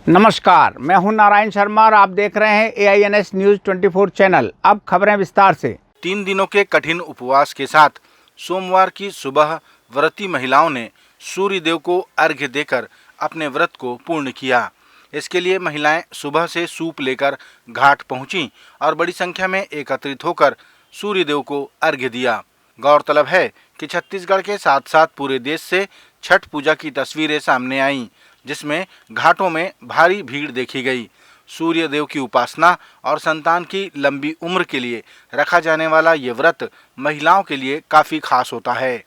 नमस्कार, मैं हूं नारायण शर्मा और आप देख रहे हैं AINS न्यूज 24 चैनल। अब खबरें विस्तार से। 3 दिनों के कठिन उपवास के साथ सोमवार की सुबह व्रती महिलाओं ने सूर्य देव को अर्घ्य देकर अपने व्रत को पूर्ण किया। इसके लिए महिलाएं सुबह से सूप लेकर घाट पहुंची और बड़ी संख्या में एकत्रित होकर सूर्य देव को अर्घ्य दिया। गौरतलब है कि छत्तीसगढ़ के साथ साथ पूरे देश से छठ पूजा की तस्वीरें सामने आईं, जिसमें घाटों में भारी भीड़ देखी गई। सूर्य देव की उपासना और संतान की लंबी उम्र के लिए रखा जाने वाला ये व्रत महिलाओं के लिए काफ़ी खास होता है।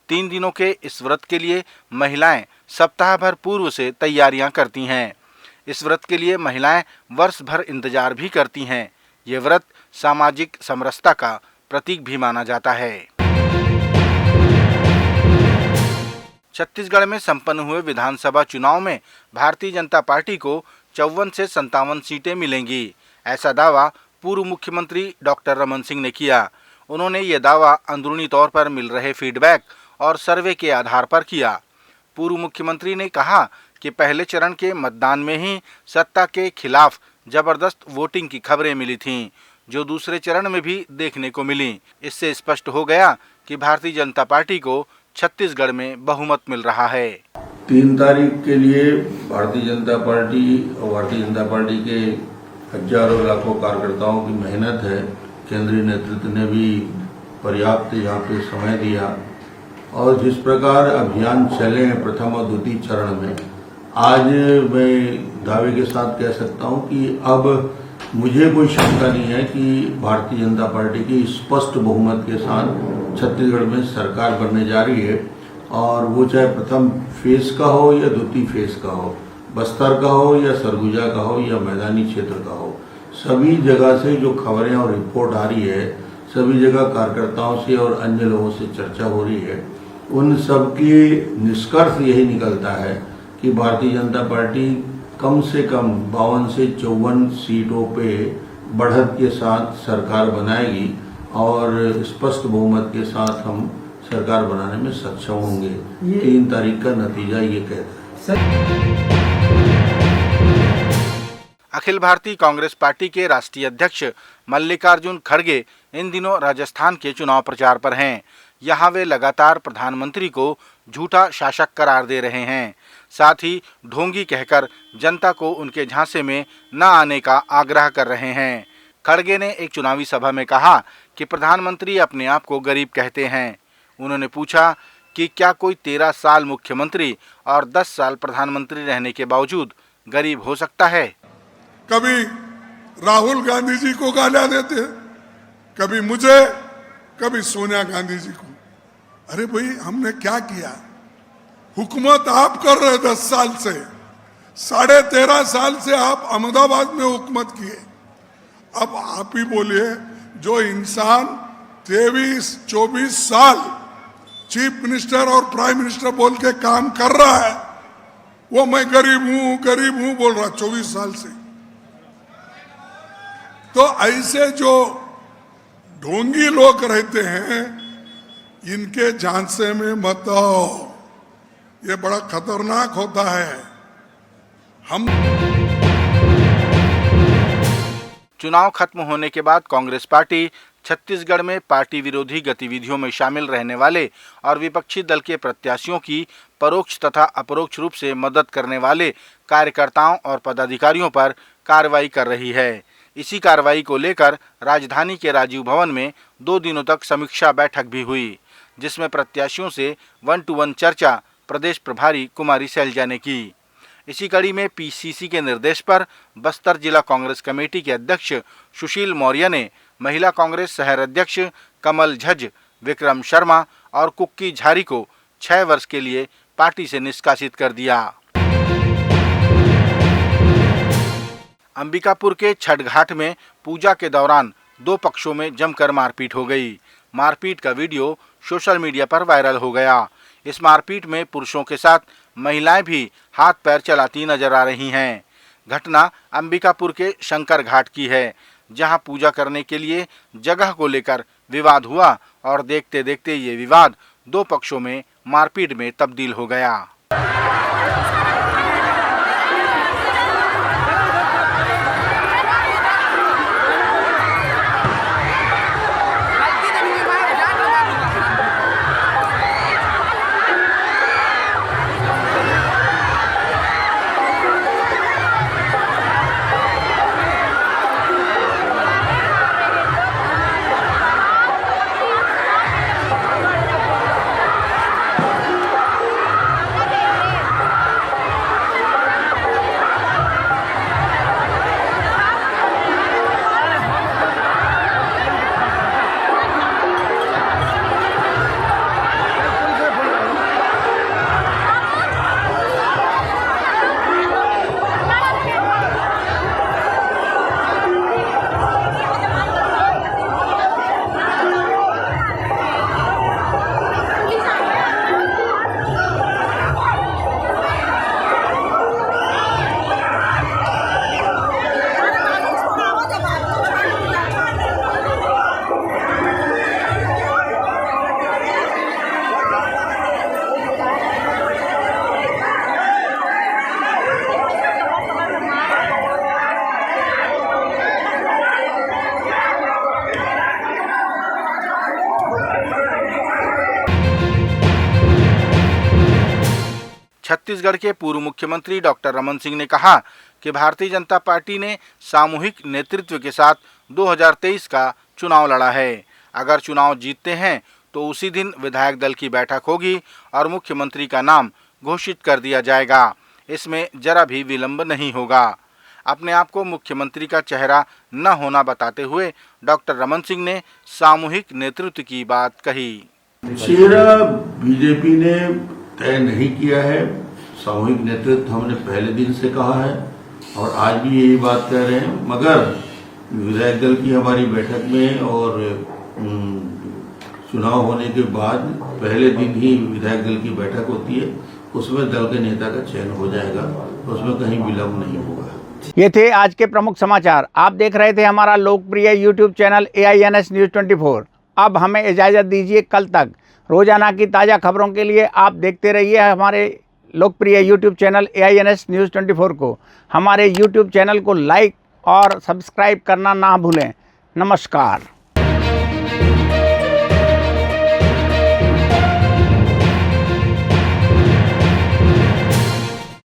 3 दिनों के इस व्रत के लिए महिलाएं सप्ताह भर पूर्व से तैयारियां करती हैं। इस व्रत के लिए महिलाएं वर्ष भर इंतजार भी करती हैं। ये व्रत सामाजिक समरसता का प्रतीक भी माना जाता है। छत्तीसगढ़ में संपन्न हुए विधानसभा चुनाव में भारतीय जनता पार्टी को 54 से 57 सीटें मिलेंगी। ऐसा दावा पूर्व मुख्यमंत्री डॉक्टर रमन सिंह ने किया। उन्होंने ये दावा अंदरूनी तौर पर मिल रहे फीडबैक और सर्वे के आधार पर किया। पूर्व मुख्यमंत्री ने कहा कि पहले चरण के मतदान में ही सत्ता के खिलाफ जबरदस्त वोटिंग की खबरें मिली थीं, जो दूसरे चरण में भी देखने को मिली। इससे स्पष्ट हो गया कि भारतीय जनता पार्टी को छत्तीसगढ़ में बहुमत मिल रहा है। 3 तारीख के लिए भारतीय जनता पार्टी और भारतीय जनता पार्टी के हजारों लाखों कार्यकर्ताओं की मेहनत है। केंद्रीय नेतृत्व ने भी पर्याप्त यहाँ पे समय दिया और जिस प्रकार अभियान चले हैं प्रथम और द्वितीय चरण में, आज मैं दावे के साथ कह सकता हूँ कि अब मुझे कोई शंका नहीं है कि भारतीय जनता पार्टी की स्पष्ट बहुमत के साथ छत्तीसगढ़ में सरकार बनने जा रही है। और वो चाहे प्रथम फेज का हो या द्वितीय फेज का हो, बस्तर का हो या सरगुजा का हो या मैदानी क्षेत्र का हो, सभी जगह से जो खबरें और रिपोर्ट आ रही है, सभी जगह कार्यकर्ताओं से और अन्य लोगों से चर्चा हो रही है, उन सब की निष्कर्ष यही निकलता है कि भारतीय जनता पार्टी कम से कम 52 से 54 सीटों पे बढ़त के साथ सरकार बनाएगी और स्पष्ट बहुमत के साथ हम सरकार बनाने में सक्षम होंगे। 3 तारीख का नतीजा ये कहता है। अखिल भारतीय कांग्रेस पार्टी के राष्ट्रीय अध्यक्ष मल्लिकार्जुन खड़गे इन दिनों राजस्थान के चुनाव प्रचार पर हैं। यहाँ वे लगातार प्रधानमंत्री को झूठा शासक करार दे रहे हैं। साथ ही ढोंगी कहकर जनता को उनके झांसे में न आने का आग्रह कर रहे हैं। खड़गे ने एक चुनावी सभा में कहा कि प्रधानमंत्री अपने आप को गरीब कहते हैं। उन्होंने पूछा कि क्या कोई 13 साल मुख्यमंत्री और 10 साल प्रधानमंत्री रहने के बावजूद गरीब हो सकता है? कभी राहुल गांधी जी को गालियां देते हैं, कभी मुझे, कभी सोनिया गांधी जी को। अरे भाई, हमने क्या किया? हुकूमत आप कर रहे 10 साल से, 13.5 साल से आप अहमदाबाद में हुकूमत किए। अब आप ही बोलिए, जो इंसान 23-24 साल चीफ मिनिस्टर और प्राइम मिनिस्टर बोल के काम कर रहा है, वो मैं गरीब हूं बोल रहा 24 साल से। तो ऐसे जो ढोंगी लोग रहते हैं, इनके झांसे में मत आओ, ये बड़ा खतरनाक होता है। हम चुनाव खत्म होने के बाद कांग्रेस पार्टी छत्तीसगढ़ में पार्टी विरोधी गतिविधियों में शामिल रहने वाले और विपक्षी दल के प्रत्याशियों की परोक्ष तथा अपरोक्ष रूप से मदद करने वाले कार्यकर्ताओं और पदाधिकारियों पर कार्रवाई कर रही है। इसी कार्रवाई को लेकर राजधानी के राजीव भवन में 2 दिनों तक समीक्षा बैठक भी हुई, जिसमें प्रत्याशियों से 1-to-1 चर्चा प्रदेश प्रभारी कुमारी सैलजा ने की। इसी कड़ी में पीसीसी के निर्देश पर बस्तर जिला कांग्रेस कमेटी के अध्यक्ष सुशील मौर्य ने महिला कांग्रेस शहर अध्यक्ष कमल झज्ज, विक्रम शर्मा और कुक्की झारी को 6 वर्ष के लिए पार्टी से निष्कासित कर दिया। अंबिकापुर के छठ घाट में पूजा के दौरान 2 पक्षों में जमकर मारपीट हो गई। मारपीट का वीडियो सोशल मीडिया पर वायरल हो गया। इस मारपीट में पुरुषों के साथ महिलाएं भी हाथ पैर चलाती नजर आ रही हैं। घटना अंबिकापुर के शंकर घाट की है, जहां पूजा करने के लिए जगह को लेकर विवाद हुआ और देखते देखते ये विवाद 2 पक्षों में मारपीट में तब्दील हो गया। छत्तीसगढ़ के पूर्व मुख्यमंत्री डॉक्टर रमन सिंह ने कहा कि भारतीय जनता पार्टी ने सामूहिक नेतृत्व के साथ 2023 का चुनाव लड़ा है। अगर चुनाव जीतते हैं तो उसी दिन विधायक दल की बैठक होगी और मुख्यमंत्री का नाम घोषित कर दिया जाएगा। इसमें जरा भी विलंब नहीं होगा। अपने आप को मुख्यमंत्री का चेहरा न होना बताते हुए डॉक्टर रमन सिंह ने सामूहिक नेतृत्व की बात कही। चेहरा बीजेपी ने तय नहीं किया है। सामूहिक नेतृत्व हमने पहले दिन से कहा है और आज भी यही बात कह रहे हैं, मगर विधायक दल की हमारी बैठक में और चुनाव होने के बाद पहले दिन ही विधायक दल की बैठक होती है, उसमें दल के नेता का चयन हो जाएगा, उसमें कहीं विलंब नहीं होगा। ये थे आज के प्रमुख समाचार। आप देख रहे थे हमारा लोकप्रिय यूट्यूब चैनल AINS न्यूज़ 24। अब हमें इजाज़त दीजिए। कल तक रोजाना की ताज़ा खबरों के लिए आप देखते रहिए हमारे लोकप्रिय यूट्यूब चैनल AINS न्यूज़ 24 को। हमारे यूट्यूब चैनल को लाइक और सब्सक्राइब करना ना भूलें। नमस्कार।